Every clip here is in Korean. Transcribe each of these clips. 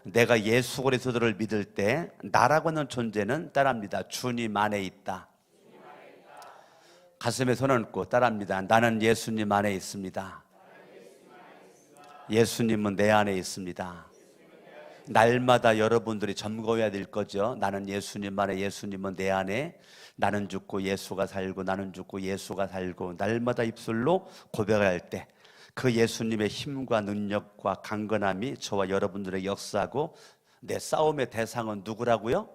내가 예수 그리스도를 믿을 때 나라고 하는 존재는 따라합니다. 주님 안에 있다. 가슴에 손 얹고 따라합니다. 나는 예수님 안에 있습니다. 예수님은 내 안에 있습니다. 날마다 여러분들이 점검해야 될 거죠. 나는 예수님 안에, 예수님은 내 안에. 나는 죽고 예수가 살고, 나는 죽고 예수가 살고. 날마다 입술로 고백할 때 그 예수님의 힘과 능력과 강건함이 저와 여러분들의 역사하고, 내 싸움의 대상은 누구라고요?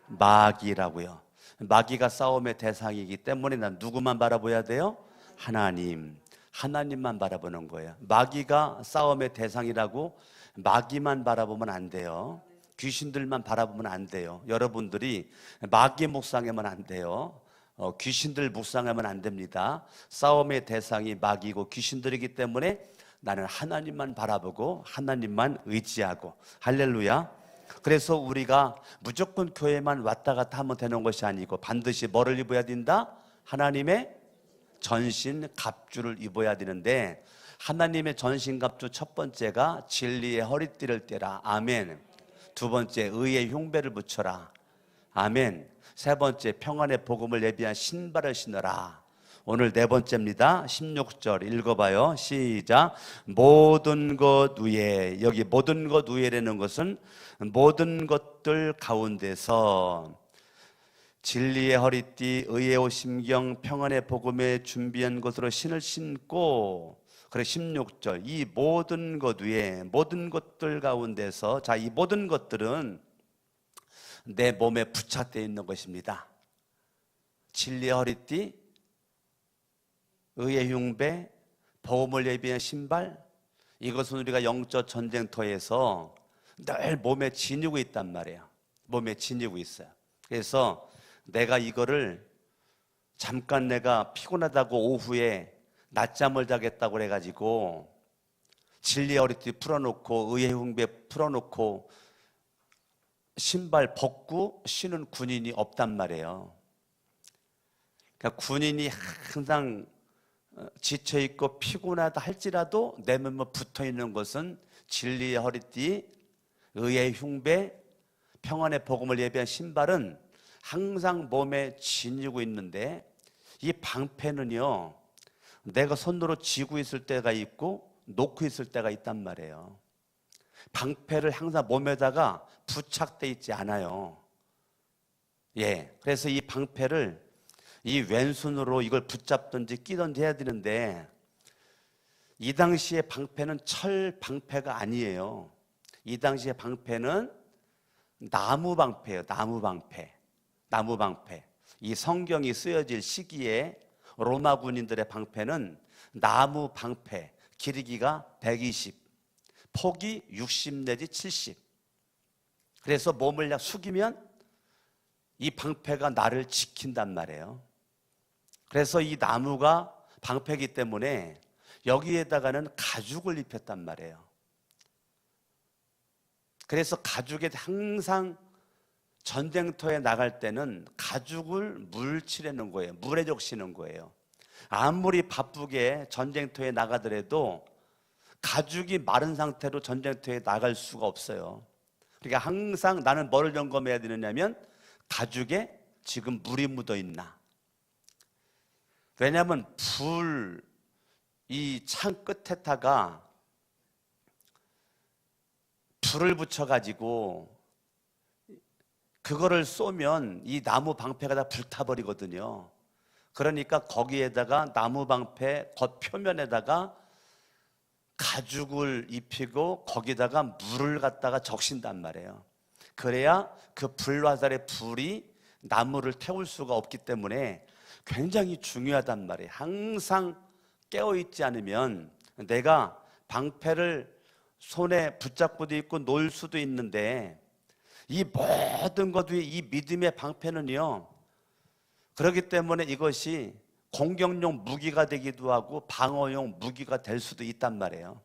마귀라고요. 마귀가 싸움의 대상이기 때문에 난 누구만 바라봐야 돼요? 하나님만 바라보는 거예요. 마귀가 싸움의 대상이라고 마귀만 바라보면 안 돼요. 귀신들만 바라보면 안 돼요. 여러분들이 마귀 묵상하면 안 돼요. 귀신들 묵상하면 안 됩니다. 싸움의 대상이 마귀고 귀신들이기 때문에 나는 하나님만 바라보고 하나님만 의지하고. 할렐루야. 그래서 우리가 무조건 교회만 왔다 갔다 하면 되는 것이 아니고 반드시 뭐를 입어야 된다? 하나님의 전신 갑주를 입어야 되는데, 하나님의 전신 갑주 첫 번째가 진리의 허리띠를 떼라. 아멘. 두 번째, 의의 흉배를 붙여라. 아멘. 세 번째, 평안의 복음을 예비한 신발을 신어라. 오늘 네 번째입니다. 16절 읽어봐요. 시작. 모든 것 위에, 여기 모든 것 위에라는 것은 모든 것들 가운데서 진리의 허리띠, 의의 옷, 심경, 평안의 복음에 준비한 것으로 신을 신고. 그래 16절, 이 모든 것 위에, 모든 것들 가운데서, 자, 이 모든 것들은 내 몸에 부착되어 있는 것입니다. 진리의 허리띠, 의의 흉배, 복음을 예비한 신발, 이것은 우리가 영적 전쟁터에서 늘 몸에 지니고 있단 말이에요. 몸에 지니고 있어요. 그래서 내가 이거를 잠깐 내가 피곤하다고 오후에 낮잠을 자겠다고 그래가지고 진리의 허리띠 풀어놓고 의의 흉배 풀어놓고 신발 벗고 쉬는 군인이 없단 말이에요. 그러니까 군인이 항상 지쳐있고 피곤하다 할지라도 내 몸에 붙어있는 것은 진리의 허리띠, 의의 흉배, 평안의 복음을 예비한 신발은 항상 몸에 지니고 있는데, 이 방패는요, 내가 손으로 쥐고 있을 때가 있고 놓고 있을 때가 있단 말이에요. 방패를 항상 몸에다가 부착돼 있지 않아요. 예, 그래서 이 방패를 이 왼손으로 이걸 붙잡든지 끼든지 해야 되는데, 이 당시의 방패는 철 방패가 아니에요. 이 당시의 방패는 나무 방패예요. 나무 방패. 나무 방패. 이 성경이 쓰여질 시기에 로마 군인들의 방패는 나무 방패. 길이가 120, 폭이 60 내지 70. 그래서 몸을 그냥 숙이면 이 방패가 나를 지킨단 말이에요. 그래서 이 나무가 방패이기 때문에 여기에다가는 가죽을 입혔단 말이에요. 그래서 가죽에 항상 전쟁터에 나갈 때는 가죽을 물칠하는 거예요. 물에 적시는 거예요. 아무리 바쁘게 전쟁터에 나가더라도 가죽이 마른 상태로 전쟁터에 나갈 수가 없어요. 그러니까 항상 나는 뭐를 점검해야 되느냐면 가죽에 지금 물이 묻어 있나. 왜냐하면 이 창 끝에다가 불을 붙여가지고 그거를 쏘면 이 나무 방패가 다 불타버리거든요. 그러니까 거기에다가 나무 방패 겉표면에다가 가죽을 입히고 거기다가 물을 갖다가 적신단 말이에요. 그래야 그 불화살의 불이 나무를 태울 수가 없기 때문에 굉장히 중요하단 말이에요. 항상 깨어있지 않으면 내가 방패를 손에 붙잡고도 있고 놓을 수도 있는데, 이 모든 것 위에 이 믿음의 방패는요, 그렇기 때문에 이것이 공격용 무기가 되기도 하고 방어용 무기가 될 수도 있단 말이에요.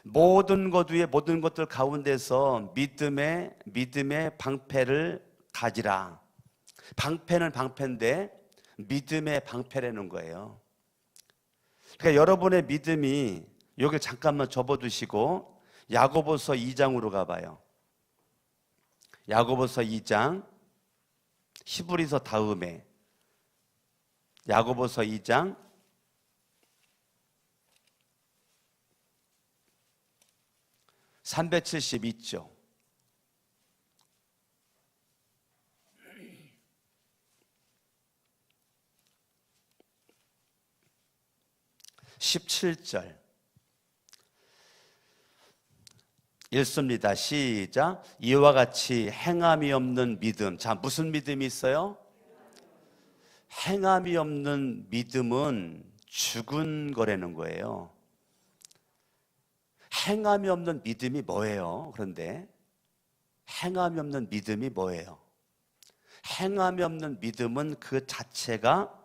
모든 것 위에 모든 것들 가운데서 믿음의 방패를 가지라. 방패는 방패인데 믿음의 방패라는 거예요. 그러니까 여러분의 믿음이, 여기 잠깐만 접어두시고, 야고보서 2장으로 가봐요. 야고보서 2장, 히브리서 다음에 야고보서 2장 372쪽. (17절) 읽습니다. 시작. 이와 같이 행함이 없는 믿음. 자, 무슨 믿음이 있어요? 행함이 없는 믿음은 죽은 거라는 거예요. 행함이 없는 믿음이 뭐예요? 그런데 행함이 없는 믿음이 뭐예요? 행함이 없는 믿음은 그 자체가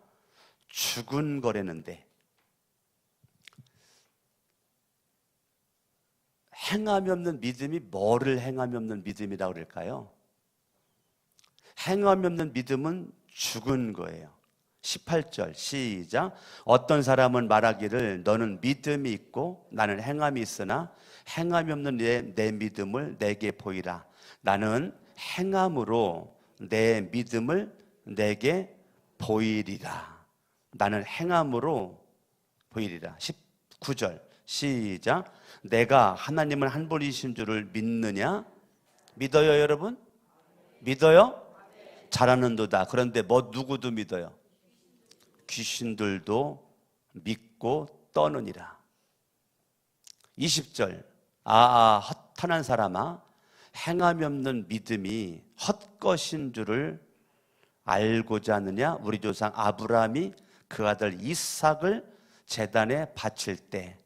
죽은 거라는데, 행함이 없는 믿음이 뭐를 행함이 없는 믿음이라고 그럴까요? 행함이 없는 믿음은 죽은 거예요. 18절 시작. 어떤 사람은 말하기를 너는 믿음이 있고 나는 행함이 있으나 행함이 없는 내 믿음을 내게 보이라. 나는 행함으로 내 믿음을 내게 보이리라. 나는 행함으로 보이리라. 19절 시작. 내가 하나님은 한 분이신 줄을 믿느냐? 믿어요, 여러분? 믿어요? 잘하는도다. 그런데 뭐 누구도 믿어요? 귀신들도 믿고 떠느니라. 20절 헛탄한 사람아, 행함이 없는 믿음이 헛것인 줄을 알고자 하느냐? 우리 조상 아브라함이 그 아들 이삭을 제단에 바칠 때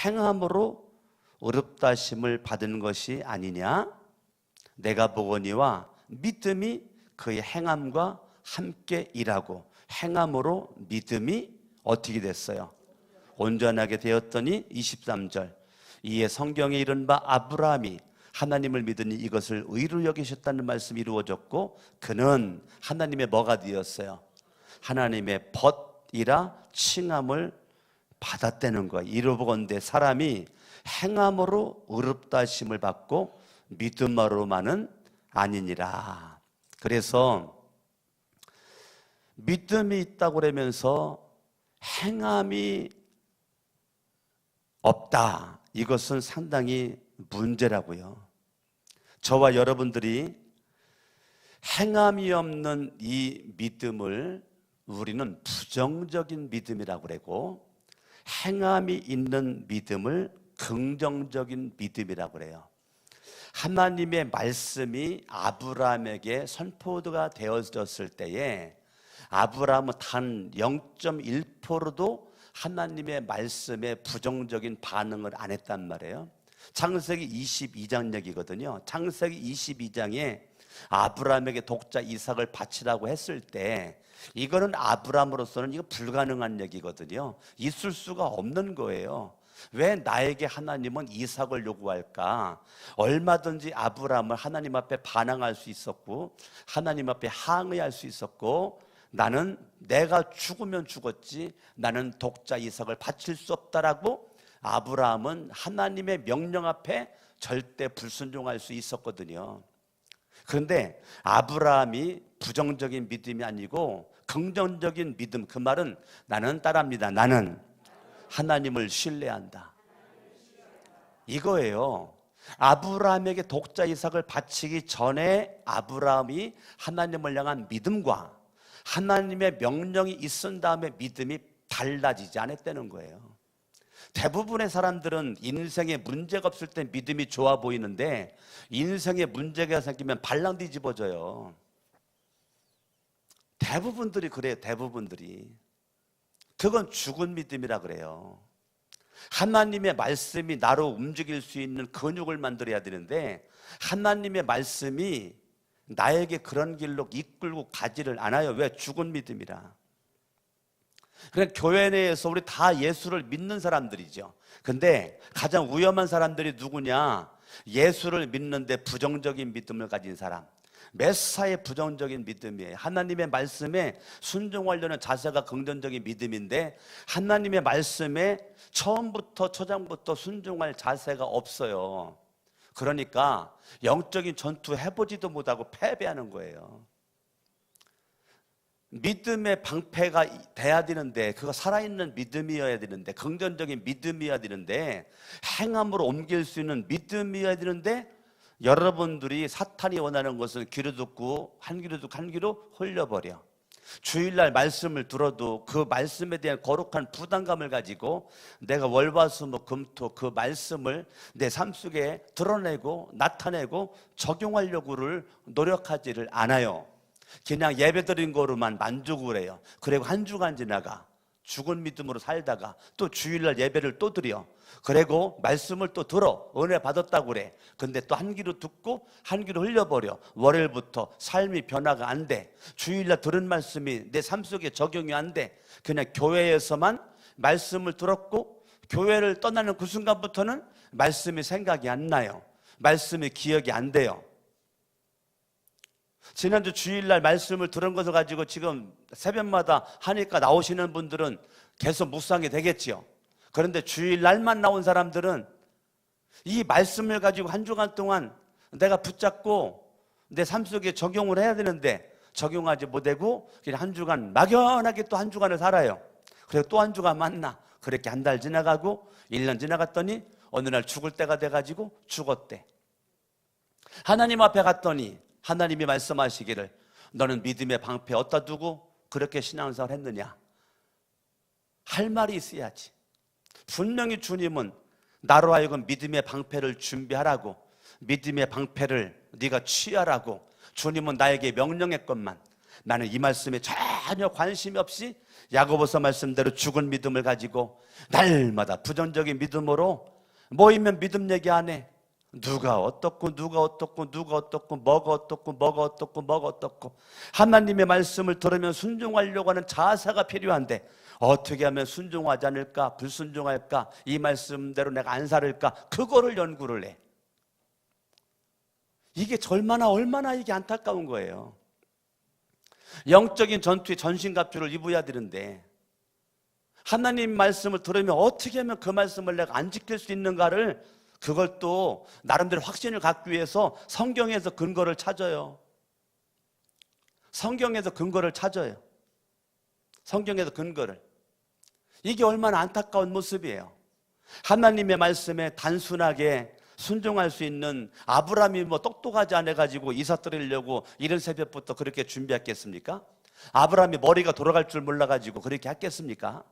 행함으로 의롭다심을 받은 것이 아니냐? 내가 보거니와 믿음이 그의 행함과 함께 일하고 행함으로 믿음이 어떻게 됐어요? 온전하게 되었더니 23절 이에 성경에 이른바 아브라함이 하나님을 믿으니 이것을 의로 여기셨다는 말씀이 이루어졌고 그는 하나님의 뭐가 되었어요? 하나님의 벗이라 칭함을 받았다는 거예요. 이로보건대 사람이 행함으로 의롭다 하심을 받고 믿음으로만은 아니니라. 그래서 믿음이 있다고 그러면서 행함이 없다, 이것은 상당히 문제라고요. 저와 여러분들이 행함이 없는 이 믿음을 우리는 부정적인 믿음이라고 그러고 행함이 있는 믿음을 긍정적인 믿음이라고 그래요. 하나님의 말씀이 아브라함에게 선포가 되어졌을 때에 아브라함은 단 0.1%도 하나님의 말씀에 부정적인 반응을 안 했단 말이에요. 창세기 22장 얘기거든요. 창세기 22장에 아브라함에게 독자 이삭을 바치라고 했을 때 이거는 아브라함으로서는 이거 불가능한 얘기거든요. 있을 수가 없는 거예요. 왜 나에게 하나님은 이삭을 요구할까? 얼마든지 아브라함을 하나님 앞에 반항할 수 있었고 하나님 앞에 항의할 수 있었고 나는 내가 죽으면 죽었지 나는 독자 이삭을 바칠 수 없다라고 아브라함은 하나님의 명령 앞에 절대 불순종할 수 있었거든요. 그런데 아브라함이 부정적인 믿음이 아니고 긍정적인 믿음, 그 말은 나는 따라합니다. 나는 하나님을 신뢰한다, 이거예요. 아브라함에게 독자 이삭을 바치기 전에 아브라함이 하나님을 향한 믿음과 하나님의 명령이 있은 다음에 믿음이 달라지지 않았다는 거예요. 대부분의 사람들은 인생에 문제가 없을 때 믿음이 좋아 보이는데 인생에 문제가 생기면 발랑 뒤집어져요. 대부분들이 그래요. 대부분들이. 그건 죽은 믿음이라 그래요. 하나님의 말씀이 나로 움직일 수 있는 근육을 만들어야 되는데 하나님의 말씀이 나에게 그런 길로 이끌고 가지를 않아요. 왜? 죽은 믿음이라. 그냥 교회 내에서 우리 다 예수를 믿는 사람들이죠. 근데 가장 위험한 사람들이 누구냐? 예수를 믿는데 부정적인 믿음을 가진 사람, 메사의 부정적인 믿음이에요. 하나님의 말씀에 순종하려는 자세가 긍정적인 믿음인데 하나님의 말씀에 처음부터 초장부터 순종할 자세가 없어요. 그러니까 영적인 전투 해보지도 못하고 패배하는 거예요. 믿음의 방패가 돼야 되는데, 그거 살아있는 믿음이어야 되는데, 긍정적인 믿음이어야 되는데, 행함으로 옮길 수 있는 믿음이어야 되는데, 여러분들이 사탄이 원하는 것은 귀로 듣고 한 귀로 듣고 한 귀로 흘려버려. 주일날 말씀을 들어도 그 말씀에 대한 거룩한 부담감을 가지고 내가 월화수목금토 그 말씀을 내 삶 속에 드러내고 나타내고 적용하려고를 노력하지를 않아요. 그냥 예배드린 거로만 만족을 해요. 그리고 한 주간 지나가 죽은 믿음으로 살다가 또 주일날 예배를 또 드려. 그리고 말씀을 또 들어 은혜 받았다고 그래. 근데 또 한 귀로 듣고 한 귀로 흘려버려. 월요일부터 삶이 변화가 안 돼. 주일날 들은 말씀이 내 삶 속에 적용이 안 돼. 그냥 교회에서만 말씀을 들었고 교회를 떠나는 그 순간부터는 말씀이 생각이 안 나요. 말씀이 기억이 안 돼요. 지난주 주일날 말씀을 들은 것을 가지고 지금 새벽마다 하니까 나오시는 분들은 계속 묵상이 되겠지요. 그런데 주일날만 나온 사람들은 이 말씀을 가지고 한 주간 동안 내가 붙잡고 내 삶 속에 적용을 해야 되는데 적용하지 못하고 그냥 한 주간 막연하게 또 한 주간을 살아요. 그리고 또 한 주간 만나. 그렇게 한 달 지나가고 1년 지나갔더니 어느 날 죽을 때가 돼가지고 죽었대. 하나님 앞에 갔더니 하나님이 말씀하시기를 너는 믿음의 방패 어디다 두고 그렇게 신앙생활 했느냐? 할 말이 있어야지. 분명히 주님은 나로 하여금 믿음의 방패를 준비하라고, 믿음의 방패를 네가 취하라고 주님은 나에게 명령했건만 나는 이 말씀에 전혀 관심이 없이 야고보서 말씀대로 죽은 믿음을 가지고 날마다 부정적인 믿음으로 모이면 믿음 얘기 안 해. 누가 어떻고 누가 어떻고 누가 어떻고 뭐가 어떻고 뭐가 어떻고 뭐가 어떻고 하나님의 말씀을 들으면 순종하려고 하는 자세가 필요한데 어떻게 하면 순종하지 않을까? 불순종할까? 이 말씀대로 내가 안 살을까? 그거를 연구를 해. 이게 얼마나 이게 안타까운 거예요. 영적인 전투에 전신갑주를 입어야 되는데 하나님 말씀을 들으면 어떻게 하면 그 말씀을 내가 안 지킬 수 있는가를 그걸 또 나름대로 확신을 갖기 위해서 성경에서 근거를 찾아요. 성경에서 근거를 찾아요. 성경에서 근거를. 이게 얼마나 안타까운 모습이에요. 하나님의 말씀에 단순하게 순종할 수 있는 아브라함이 뭐 똑똑하지 않아가지고 이삭 드리려고 이른 새벽부터 그렇게 준비했겠습니까? 아브라함이 머리가 돌아갈 줄 몰라가지고 그렇게 했겠습니까?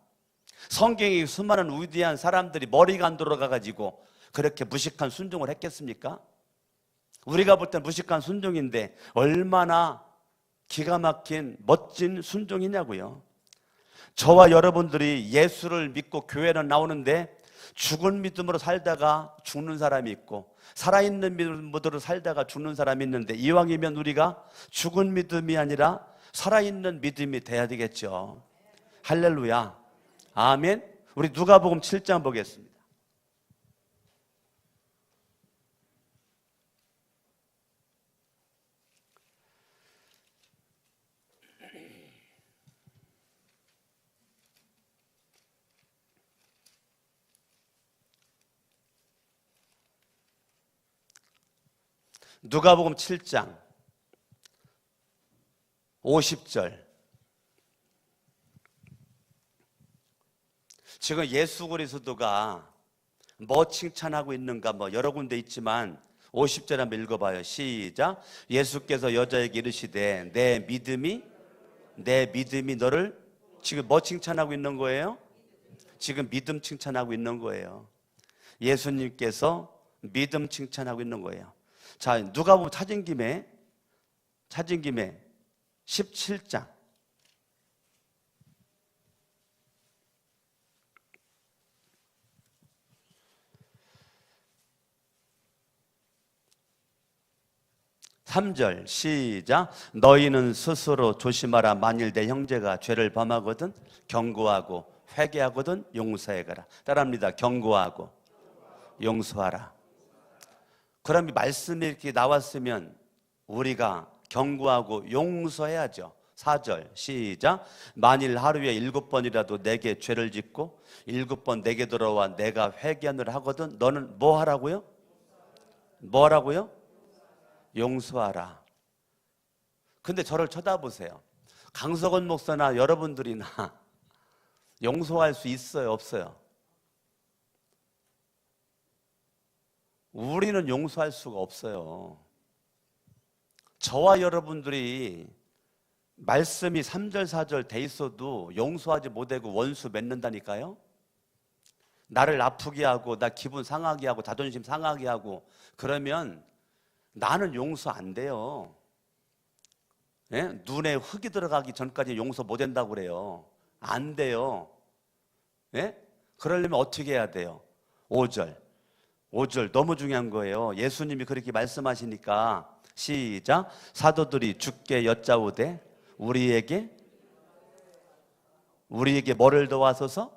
성경에 수많은 위대한 사람들이 머리가 안 돌아가가지고 그렇게 무식한 순종을 했겠습니까? 우리가 볼 땐 무식한 순종인데 얼마나 기가 막힌 멋진 순종이냐고요. 저와 여러분들이 예수를 믿고 교회는 나오는데 죽은 믿음으로 살다가 죽는 사람이 있고 살아있는 믿음으로 살다가 죽는 사람이 있는데 이왕이면 우리가 죽은 믿음이 아니라 살아있는 믿음이 돼야 되겠죠. 할렐루야. 아멘. 우리 누가복음 7장 보겠습니다. 누가복음 7장 50절. 지금 예수 그리스도가 뭐 칭찬하고 있는가 뭐 여러 군데 있지만 50절 한번 읽어봐요. 시작. 예수께서 여자에게 이르시되 내 믿음이 너를, 지금 뭐 칭찬하고 있는 거예요? 지금 믿음 칭찬하고 있는 거예요. 예수님께서 믿음 칭찬하고 있는 거예요. 자, 누가복음 찾은 김에 17장 3절 시작. 너희는 스스로 조심하라. 만일 내 형제가 죄를 범하거든 경고하고 회개하거든 용서해가라. 따라합니다. 경고하고 용서하라. 그럼 이 말씀이 이렇게 나왔으면 우리가 경고하고 용서해야죠. 4절 시작. 만일 하루에 7번이라도 내게 죄를 짓고 7번 내게 돌아와 내가 회개하느라 하거든 너는 뭐 하라고요? 뭐 하라고요? 용서하라. 근데 저를 쳐다보세요. 강석원 목사나 여러분들이나 용서할 수 있어요, 없어요? 우리는 용서할 수가 없어요. 저와 여러분들이 말씀이 3절 4절 돼 있어도 용서하지 못하고 원수 맺는다니까요. 나를 아프게 하고 나 기분 상하게 하고 자존심 상하게 하고 그러면 나는 용서 안 돼요. 예? 눈에 흙이 들어가기 전까지 용서 못 한다고 그래요. 안 돼요. 예? 그러려면 어떻게 해야 돼요? 5절 너무 중요한 거예요. 예수님이 그렇게 말씀하시니까 시작. 사도들이 주께 여짜오되 우리에게 뭐를 더하소서?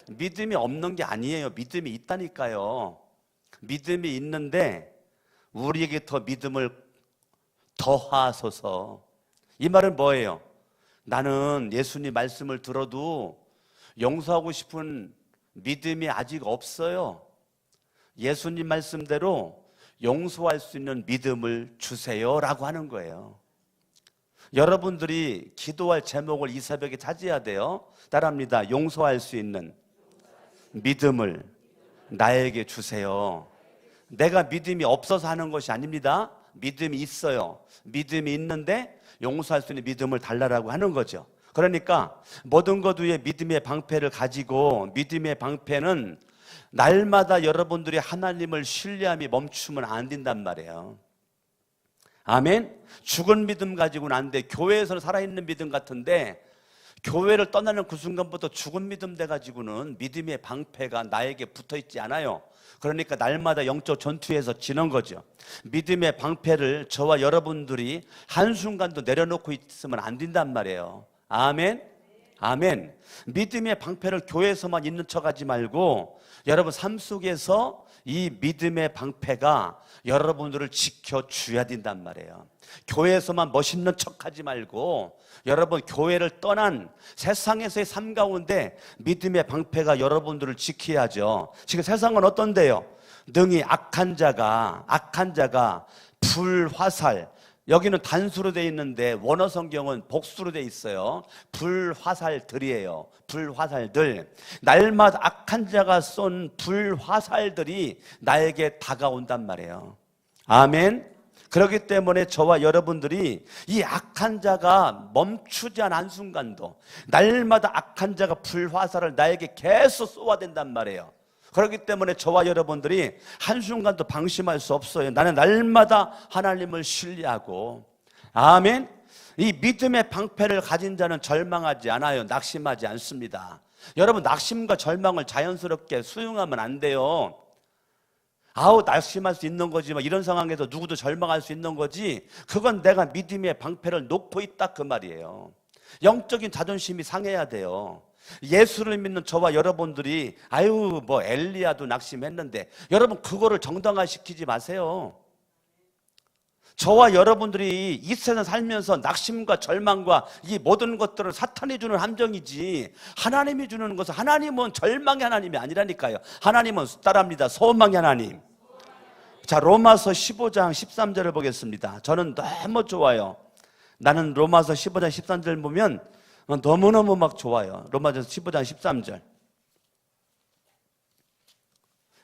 믿음이 없는 게 아니에요. 믿음이 있다니까요. 믿음이 있는데 우리에게 더 믿음을 더하소서. 이 말은 뭐예요? 나는 예수님 말씀을 들어도 용서하고 싶은 믿음이 아직 없어요. 예수님 말씀대로 용서할 수 있는 믿음을 주세요라고 하는 거예요. 여러분들이 기도할 제목을 이 새벽에 찾아야 돼요. 따라합니다. 용서할 수 있는 믿음을 나에게 주세요. 내가 믿음이 없어서 하는 것이 아닙니다. 믿음이 있어요. 믿음이 있는데 용서할 수 있는 믿음을 달라라고 하는 거죠. 그러니까 모든 것 위에 믿음의 방패를 가지고, 믿음의 방패는 날마다 여러분들이 하나님을 신뢰함이 멈추면 안 된단 말이에요. 아멘. 죽은 믿음 가지고는 안 돼. 교회에서는 살아있는 믿음 같은데 교회를 떠나는 그 순간부터 죽은 믿음 돼가지고는 믿음의 방패가 나에게 붙어있지 않아요. 그러니까 날마다 영적 전투에서 지는 거죠. 믿음의 방패를 저와 여러분들이 한순간도 내려놓고 있으면 안 된단 말이에요. 아멘. 아멘. 믿음의 방패를 교회에서만 있는 척하지 말고 여러분 삶 속에서 이 믿음의 방패가 여러분들을 지켜줘야 된단 말이에요. 교회에서만 멋있는 척하지 말고 여러분 교회를 떠난 세상에서의 삶 가운데 믿음의 방패가 여러분들을 지켜야죠. 지금 세상은 어떤데요? 능히 악한 자가 불화살, 여기는 단수로 되어 있는데 원어 성경은 복수로 되어 있어요. 불화살들이에요. 불화살들. 날마다 악한 자가 쏜 불화살들이 나에게 다가온단 말이에요. 아멘. 그렇기 때문에 저와 여러분들이 이 악한 자가 멈추지 않은 한순간도 날마다 악한 자가 불화살을 나에게 계속 쏘아댄단 말이에요. 그렇기 때문에 저와 여러분들이 한순간도 방심할 수 없어요. 나는 날마다 하나님을 신뢰하고, 아멘. 이 믿음의 방패를 가진 자는 절망하지 않아요. 낙심하지 않습니다. 여러분, 낙심과 절망을 자연스럽게 수용하면 안 돼요. 낙심할 수 있는 거지만 이런 상황에서 누구도 절망할 수 있는 거지, 그건 내가 믿음의 방패를 놓고 있다 그 말이에요. 영적인 자존심이 상해야 돼요. 예수를 믿는 저와 여러분들이 엘리야도 낙심했는데, 여러분 그거를 정당화시키지 마세요. 저와 여러분들이 이 세상 살면서 낙심과 절망과 이 모든 것들을 사탄이 주는 함정이지 하나님이 주는 것은, 하나님은 절망의 하나님이 아니라니까요. 하나님은 따라합니다. 소망의 하나님. 자, 로마서 15장 13절을 보겠습니다. 저는 너무 좋아요. 나는 로마서 15장 13절 보면 너무너무 막 좋아요. 로마서 15장 13절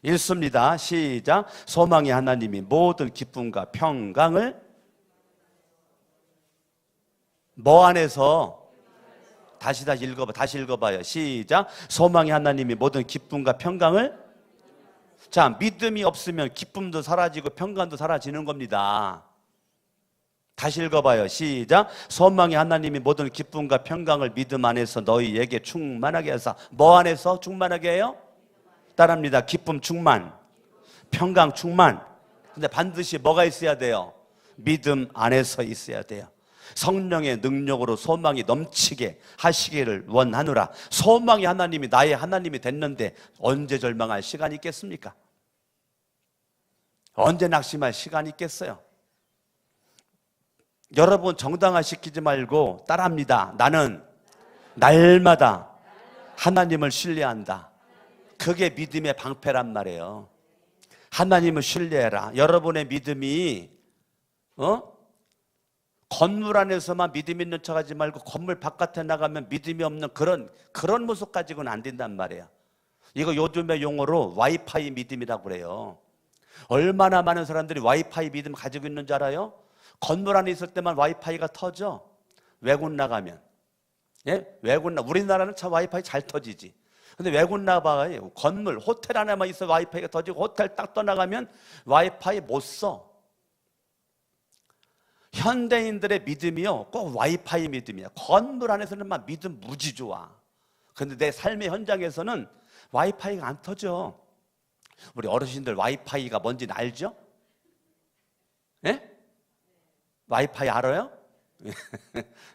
읽습니다. 시작. 소망의 하나님이 모든 기쁨과 평강을 뭐 안에서? 다시 읽어봐요. 시작. 소망의 하나님이 모든 기쁨과 평강을. 자, 믿음이 없으면 기쁨도 사라지고 평강도 사라지는 겁니다. 다시 읽어봐요. 시작. 소망의 하나님이 모든 기쁨과 평강을 믿음 안에서 너희에게 충만하게 하사. 뭐 안에서 충만하게 해요? 따라합니다. 기쁨 충만, 평강 충만. 근데 반드시 뭐가 있어야 돼요? 믿음 안에서 있어야 돼요. 성령의 능력으로 소망이 넘치게 하시기를 원하노라. 소망의 하나님이 나의 하나님이 됐는데 언제 절망할 시간이 있겠습니까? 언제 낙심할 시간이 있겠어요? 여러분 정당화시키지 말고 따라합니다. 나는 날마다 하나님을 신뢰한다. 그게 믿음의 방패란 말이에요. 하나님을 신뢰해라. 여러분의 믿음이 건물 안에서만 믿음 있는 척하지 말고 건물 바깥에 나가면 믿음이 없는 그런 모습 가지고는 안 된단 말이에요. 이거 요즘의 용어로 와이파이 믿음이라고 그래요. 얼마나 많은 사람들이 와이파이 믿음 가지고 있는 줄 알아요? 건물 안에 있을 때만 와이파이가 터져. 외국 나가면. 우리나라는 참 와이파이 잘 터지지. 근데 외국 나가봐요. 건물, 호텔 안에만 있어 와이파이가 터지고 호텔 딱 떠나가면 와이파이 못 써. 현대인들의 믿음이요, 꼭 와이파이 믿음이야. 건물 안에서는 막 믿음 무지 좋아. 근데 내 삶의 현장에서는 와이파이가 안 터져. 우리 어르신들 와이파이가 뭔지 알죠? 예? 와이파이 알아요?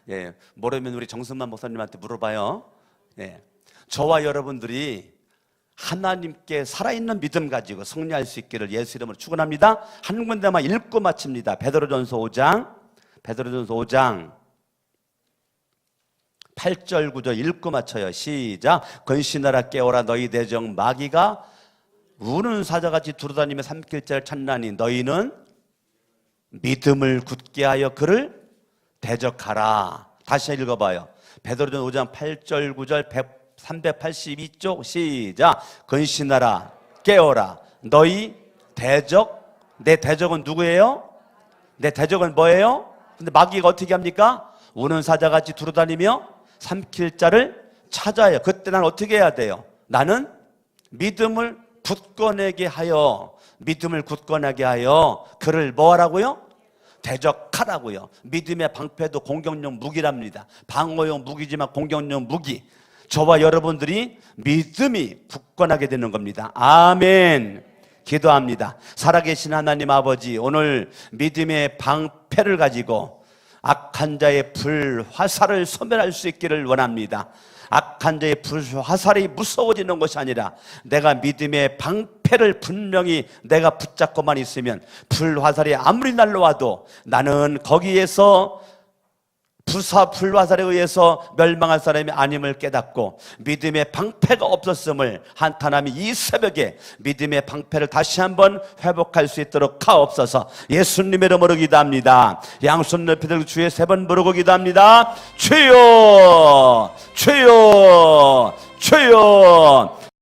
예, 모르면 우리 정승만 목사님한테 물어봐요. 예. 저와 여러분들이 하나님께 살아있는 믿음 가지고 승리할 수 있기를 예수 이름으로 축원합니다. 한 군데만 읽고 마칩니다. 베드로전서 5장 8절 9절 읽고 맞춰요. 시작. 근신하라 깨어라 너희 대적 마귀가 우는 사자같이 두루다니며 삼킬 자를 찾나니 너희는 믿음을 굳게 하여 그를 대적하라. 다시 읽어봐요. 베드로전서 5장 8절 9절 382쪽 시작. 근신하라 깨어라 너희 대적. 내 대적은 누구예요? 내 대적은 뭐예요? 근데 마귀가 어떻게 합니까? 우는 사자같이 두루다니며 삼킬 자를 찾아요. 그때 난 어떻게 해야 돼요? 나는 믿음을 굳건하게 하여 그를 뭐 하라고요? 대적하라고요. 믿음의 방패도 공격용 무기랍니다. 방어용 무기지만 공격용 무기. 저와 여러분들이 믿음이 굳건하게 되는 겁니다. 아멘. 기도합니다. 살아계신 하나님 아버지, 오늘 믿음의 방패를 가지고 악한 자의 불화살을 소멸할 수 있기를 원합니다. 악한 자의 불화살이 무서워지는 것이 아니라 내가 믿음의 방패를 분명히 내가 붙잡고만 있으면 불화살이 아무리 날라와도 나는 거기에서 불화살에 의해서 멸망할 사람이 아님을 깨닫고 믿음의 방패가 없었음을 한탄하며 이 새벽에 믿음의 방패를 다시 한번 회복할 수 있도록 하옵소서. 예수님의 이름으로 기도합니다. 양손 높이 들고 주의 세 번 부르고 기도합니다. 주여 주여 주여.